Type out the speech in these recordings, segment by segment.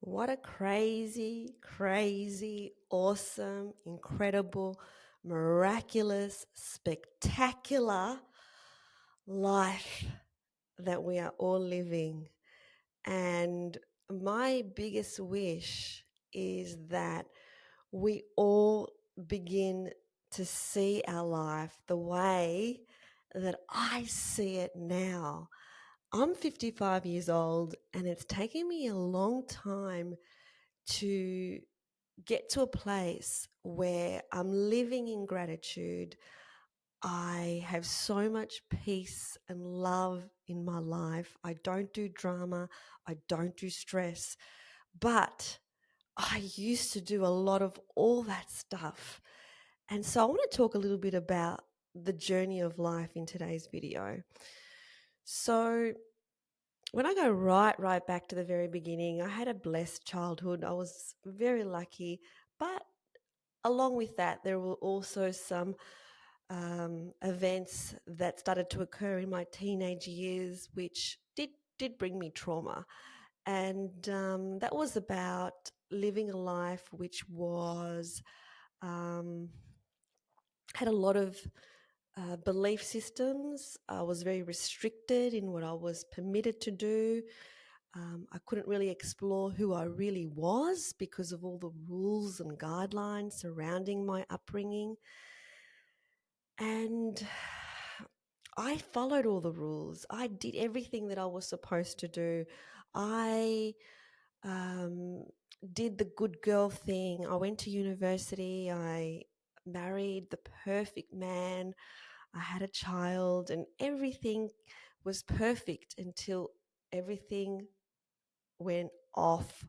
What a crazy, crazy, awesome, incredible, miraculous, spectacular life that we are all living. And my biggest wish is that we all begin to see our life the way that I see it now. I'm 55 years old, and it's taken me a long time to get to a place where I'm living in gratitude. I have so much peace and love in my life. I don't do drama. I don't do stress. But I used to do a lot of all that stuff. And so I want to talk a little bit about the journey of life in today's video. So when I go right back to the very beginning, I had a blessed childhood. I was very lucky, but along with that, there were also some events that started to occur in my teenage years, which did bring me trauma, and that was about living a life which was um, had a lot of belief systems. I was very restricted in what I was permitted to do. I couldn't really explore who I really was because of all the rules and guidelines surrounding my upbringing. And I followed all the rules. I did everything that I was supposed to do. I um, did the good girl thing. I went to university. I married the perfect man. I had a child, and everything was perfect until everything went off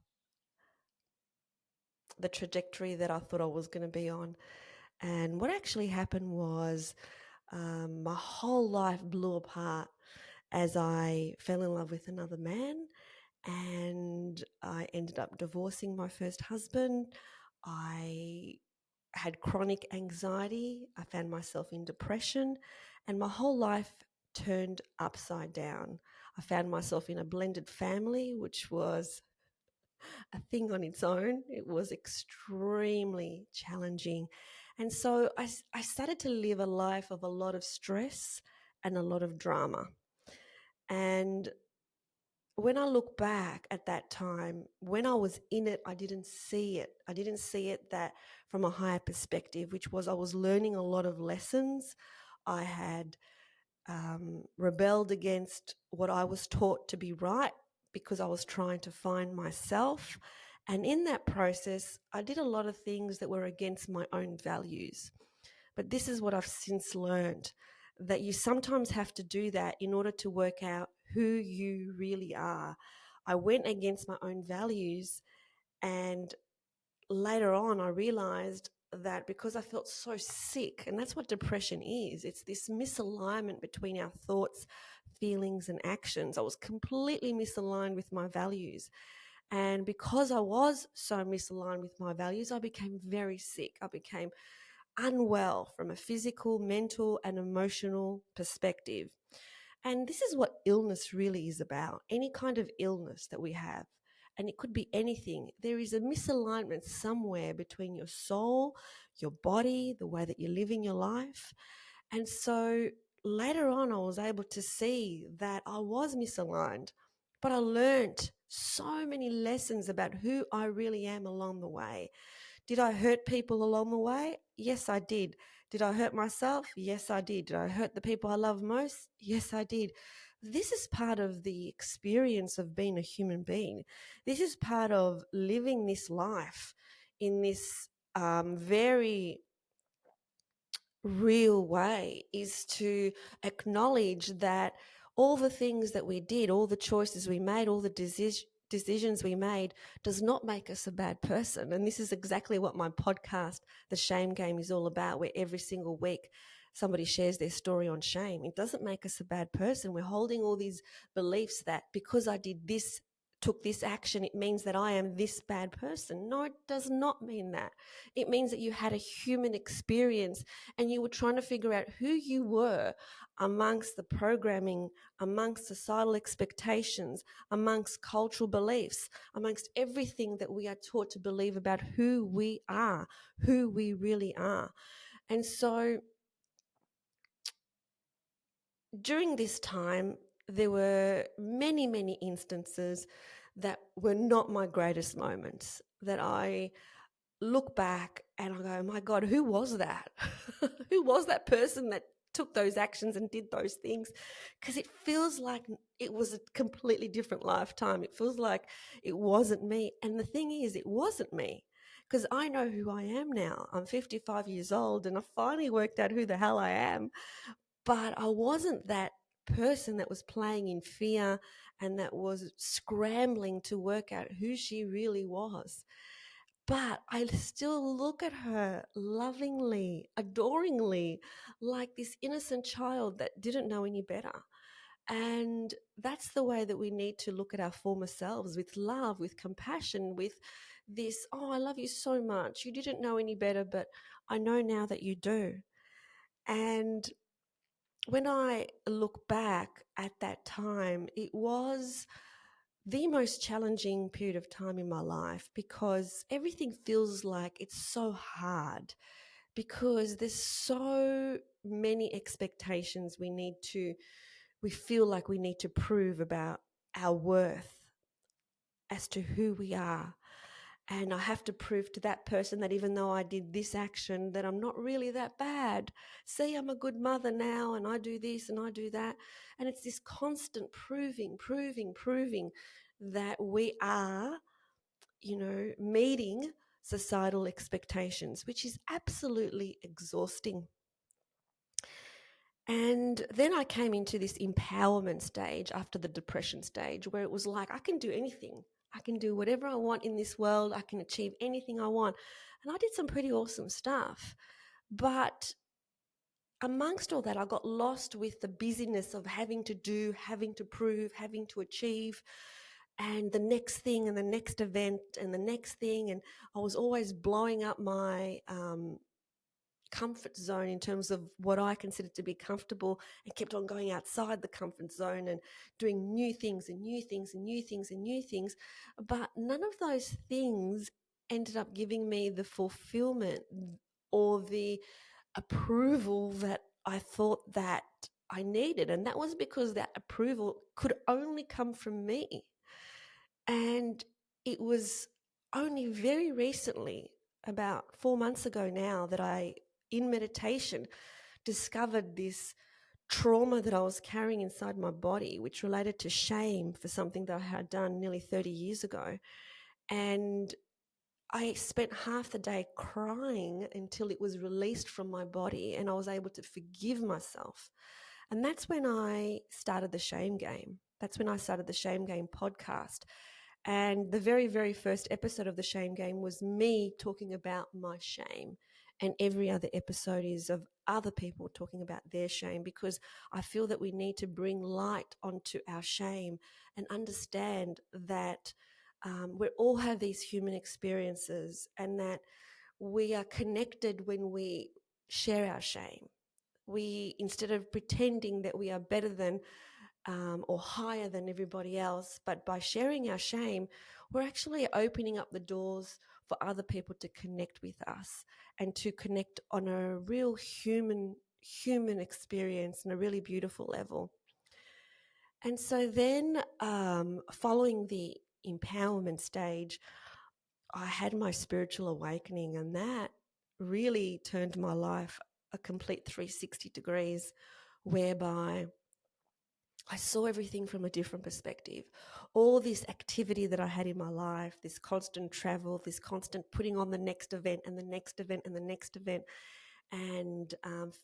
the trajectory that I thought I was going to be on. And what actually happened was my whole life blew apart as I fell in love with another man, and I ended up divorcing my first husband. I had chronic anxiety. I found myself in depression, and my whole life turned upside down. I found myself in a blended family, which was a thing on its own. It was extremely challenging. And so I started to live a life of a lot of stress and a lot of drama. And when I look back at that time, when I was in it, I didn't see it. I didn't see it that from a higher perspective, which was I was learning a lot of lessons. I had rebelled against what I was taught to be right because I was trying to find myself. And in that process, I did a lot of things that were against my own values. But this is what I've since learned, that you sometimes have to do that in order to work out who you really are. I went against my own values, and later on, I realized that because I felt so sick, and that's what depression is, it's this misalignment between our thoughts, feelings, and actions. I was completely misaligned with my values. And because I was so misaligned with my values, I became very sick. I became unwell from a physical, mental, and emotional perspective. And this is what illness really is about, any kind of illness that we have. And it could be anything. There is a misalignment somewhere between your soul, your body, the way that you're living your life. And so later on, I was able to see that I was misaligned, but I learned so many lessons about who I really am along the way. Did I hurt people along the way? Yes, I did. Did I hurt myself? Yes, I did. Did I hurt the people I love most? Yes, I did. This is part of the experience of being a human being. This is part of living this life in this very real way, is to acknowledge that all the things that we did, all the choices we made, all the decisions we made does not make us a bad person. And this is exactly what my podcast, The Shame Game, is all about, where every single week somebody shares their story on shame. It doesn't make us a bad person. We're holding all these beliefs that because I did this took this action, it means that I am this bad person. No, it does not mean that. It means that you had a human experience and you were trying to figure out who you were amongst the programming, amongst societal expectations, amongst cultural beliefs, amongst everything that we are taught to believe about who we are, who we really are. And so during this time, there were many, many instances that were not my greatest moments, that I look back and I go, my God, who was that? Who was that person that took those actions and did those things? Because it feels like it was a completely different lifetime. It feels like it wasn't me. And the thing is, it wasn't me. Because I know who I am now. I'm 55 years old and I finally worked out who the hell I am. But I wasn't that person that was playing in fear and that was scrambling to work out who she really was. But I still look at her lovingly, adoringly, like this innocent child that didn't know any better. And that's the way that we need to look at our former selves, with love, with compassion, with this, oh, I love you so much. You didn't know any better, but I know now that you do. And when I look back at that time, it was the most challenging period of time in my life because everything feels like it's so hard because there's so many expectations we feel like we need to prove about our worth as to who we are. And I have to prove to that person that even though I did this action, that I'm not really that bad. See, I'm a good mother now and I do this and I do that. And it's this constant proving that we are, meeting societal expectations, which is absolutely exhausting. And then I came into this empowerment stage after the depression stage where it was like, I can do anything. I can do whatever I want in this world. I can achieve anything I want. And I did some pretty awesome stuff. But amongst all that, I got lost with the busyness of having to do, having to prove, having to achieve, and the next thing and the next event and the next thing. And I was always blowing up my comfort zone in terms of what I considered to be comfortable, and kept on going outside the comfort zone and doing new things and new things and new things and new things. But none of those things ended up giving me the fulfillment or the approval that I thought that I needed. And that was because that approval could only come from me. And it was only very recently, about 4 months ago now, that I, in meditation, discovered this trauma that I was carrying inside my body, which related to shame for something that I had done nearly 30 years ago. And I spent half the day crying until it was released from my body and I was able to forgive myself. And that's when I started the Shame Game. That's when I started the Shame Game podcast. And the very, very first episode of the Shame Game was me talking about my shame. And every other episode is of other people talking about their shame, because I feel that we need to bring light onto our shame and understand that we all have these human experiences and that we are connected when we share our shame. We, instead of pretending that we are better than or higher than everybody else, but by sharing our shame, we're actually opening up the doors for other people to connect with us and to connect on a real human experience and a really beautiful level. And so then following the empowerment stage, I had my spiritual awakening, and that really turned my life a complete 360 degrees, whereby I saw everything from a different perspective. All this activity that I had in my life, this constant travel, this constant putting on the next event and the next event and the next event, and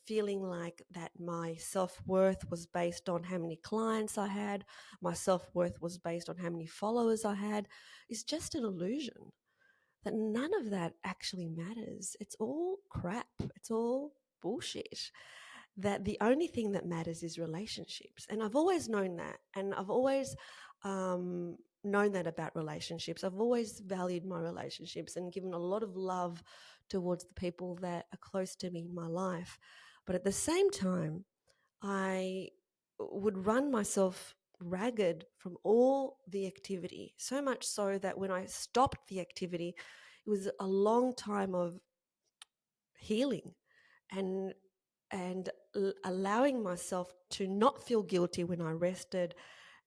feeling like that my self-worth was based on how many clients I had, my self-worth was based on how many followers I had, is just an illusion. That none of that actually matters. It's all crap. It's all bullshit. That the only thing that matters is relationships. And I've always known that. And I've always known that about relationships. I've always valued my relationships and given a lot of love towards the people that are close to me in my life. But at the same time, I would run myself ragged from all the activity, so much so that when I stopped the activity, it was a long time of healing and allowing myself to not feel guilty when I rested,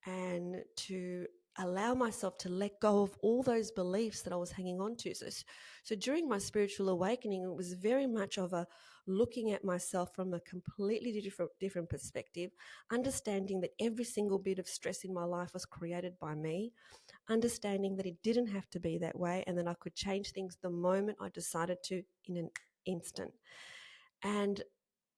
and to allow myself to let go of all those beliefs that I was hanging on to. So during my spiritual awakening, it was very much of a looking at myself from a completely different perspective, understanding that every single bit of stress in my life was created by me, understanding that it didn't have to be that way, and that I could change things the moment I decided to, in an instant. And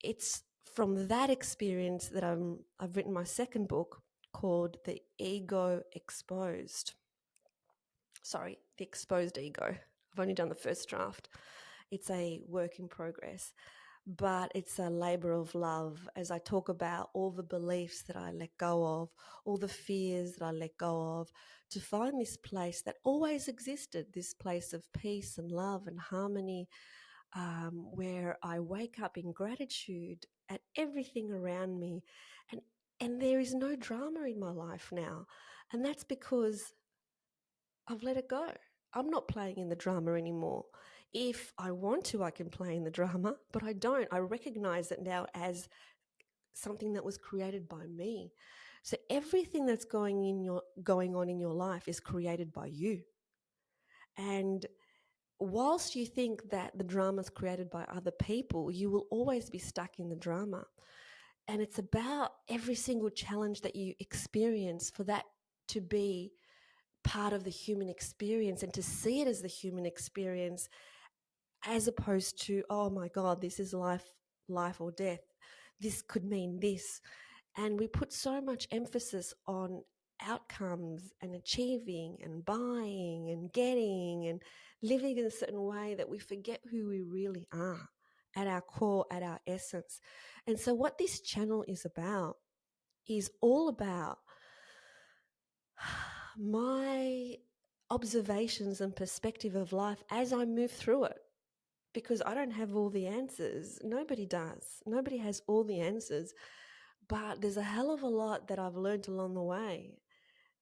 it's from that experience that I've written my second book called The Ego Exposed. Sorry, The Exposed Ego. I've only done the first draft. It's a work in progress, but it's a labor of love as I talk about all the beliefs that I let go of, all the fears that I let go of, to find this place that always existed, this place of peace and love and harmony, where I wake up in gratitude at everything around me, and there is no drama in my life now, and that's because I've let it go. I'm not playing in the drama anymore. If I want to, I can play in the drama, but I don't. I recognize it now as something that was created by me. So everything that's going on in your life is created by you. And whilst you think that the drama is created by other people, you will always be stuck in the drama. And it's about every single challenge that you experience for that to be part of the human experience, and to see it as the human experience, as opposed to, oh my God, this is life or death. This could mean this. And we put so much emphasis on outcomes and achieving and buying and getting and living in a certain way that we forget who we really are at our core, at our essence. And so what this channel is all about my observations and perspective of life as I move through it. Because I don't have all the answers. Nobody does. Nobody has all the answers. But there's a hell of a lot that I've learned along the way.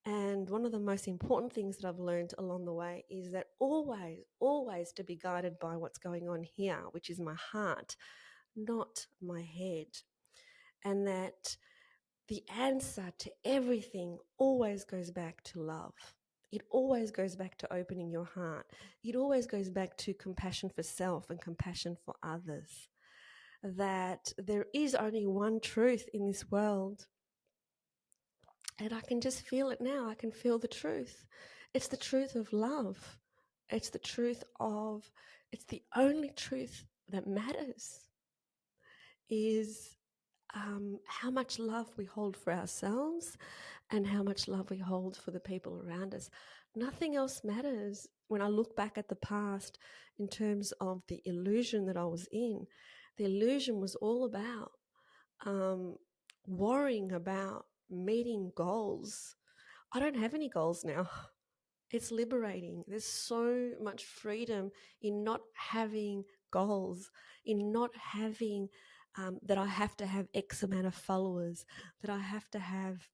And one of the most important things that I've learned along the way is that always to be guided by what's going on here, which is my heart, not my head. And that the answer to everything always goes back to love. It always goes back to opening your heart. It always goes back to compassion for self and compassion for others. That there is only one truth in this world. And I can just feel it now. I can feel the truth. It's the truth of love. It's the only truth that matters, is how much love we hold for ourselves and how much love we hold for the people around us. Nothing else matters. When I look back at the past in terms of the illusion that I was in, the illusion was all about worrying about meeting goals. I don't have any goals now. It's liberating. There's so much freedom in not having goals, in not having that I have to have X amount of followers, that I have to have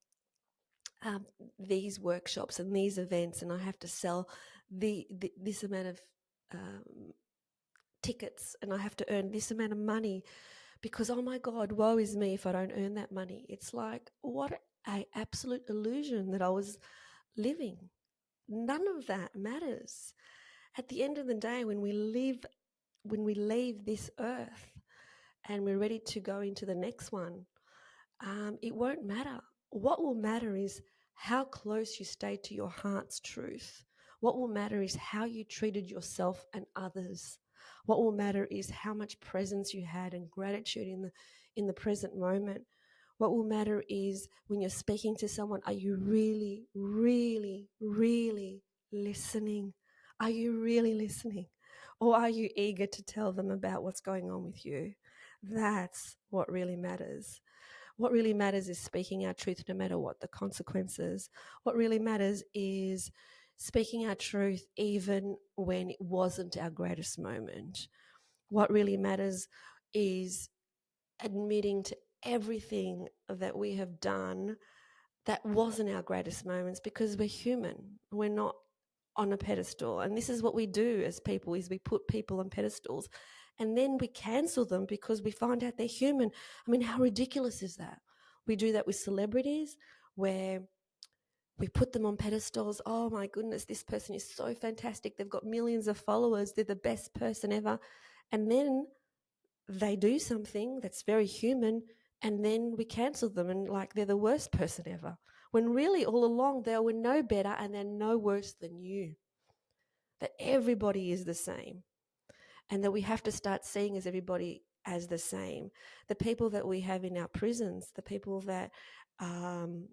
these workshops and these events, and I have to sell this amount of tickets, and I have to earn this amount of money, because, oh my God, woe is me if I don't earn that money. It's like, what a absolute illusion that I was living. None of that matters. At the end of the day, when we leave this earth and we're ready to go into the next one, it won't matter. What will matter is how close you stay to your heart's truth. What will matter is how you treated yourself and others. What will matter is how much presence you had and gratitude in the present moment. What will matter is when you're speaking to someone, are you really, really, really listening? Are you really listening? Or are you eager to tell them about what's going on with you? That's what really matters. What really matters is speaking our truth no matter what the consequences. What really matters is speaking our truth even when it wasn't our greatest moment. What really matters is admitting to everything that we have done that wasn't our greatest moments, because we're human. We're not on a pedestal. And this is what we do as people, is we put people on pedestals and then we cancel them because we find out they're human. I mean, how ridiculous is that? We do that with celebrities, where we put them on pedestals. Oh my goodness, this person is so fantastic. They've got millions of followers. They're the best person ever. And then they do something that's very human, and then we cancel them and like they're the worst person ever. When really all along they were no better and they're no worse than you. That everybody is the same, and that we have to start seeing as everybody as the same. The people that we have in our prisons, the people um,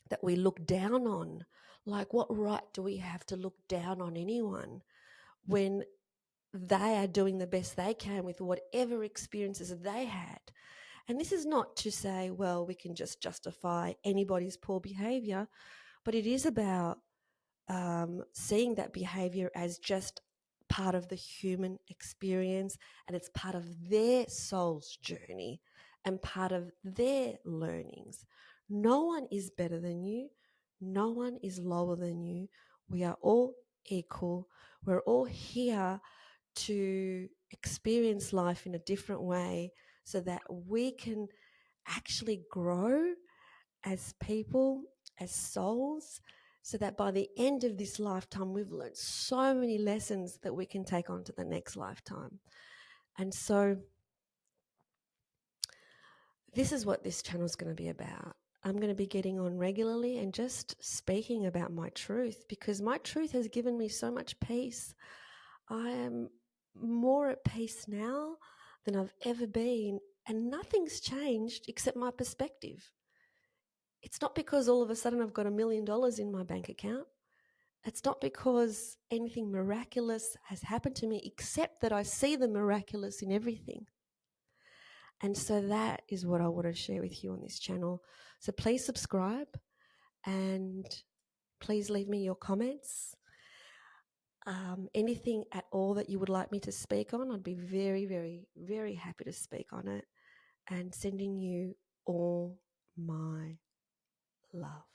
that we look down on, like what right do we have to look down on anyone when they are doing the best they can with whatever experiences they had? And this is not to say, well, we can just justify anybody's poor behavior, but it is about seeing that behavior as just part of the human experience, and it's part of their soul's journey and part of their learnings. No one is better than you. No one is lower than you. We are all equal. We're all here to experience life in a different way so that we can actually grow as people, as souls, so that by the end of this lifetime, we've learned so many lessons that we can take on to the next lifetime. And so this is what this channel is going to be about. I'm going to be getting on regularly and just speaking about my truth, because my truth has given me so much peace. I am more at peace now than I've ever been, and nothing's changed except my perspective. It's not because all of a sudden I've got $1 million in my bank account. It's not because anything miraculous has happened to me, except that I see the miraculous in everything. And so that is what I want to share with you on this channel. So please subscribe and please leave me your comments. Anything at all that you would like me to speak on, I'd be very, very, very happy to speak on it. And sending you all my love.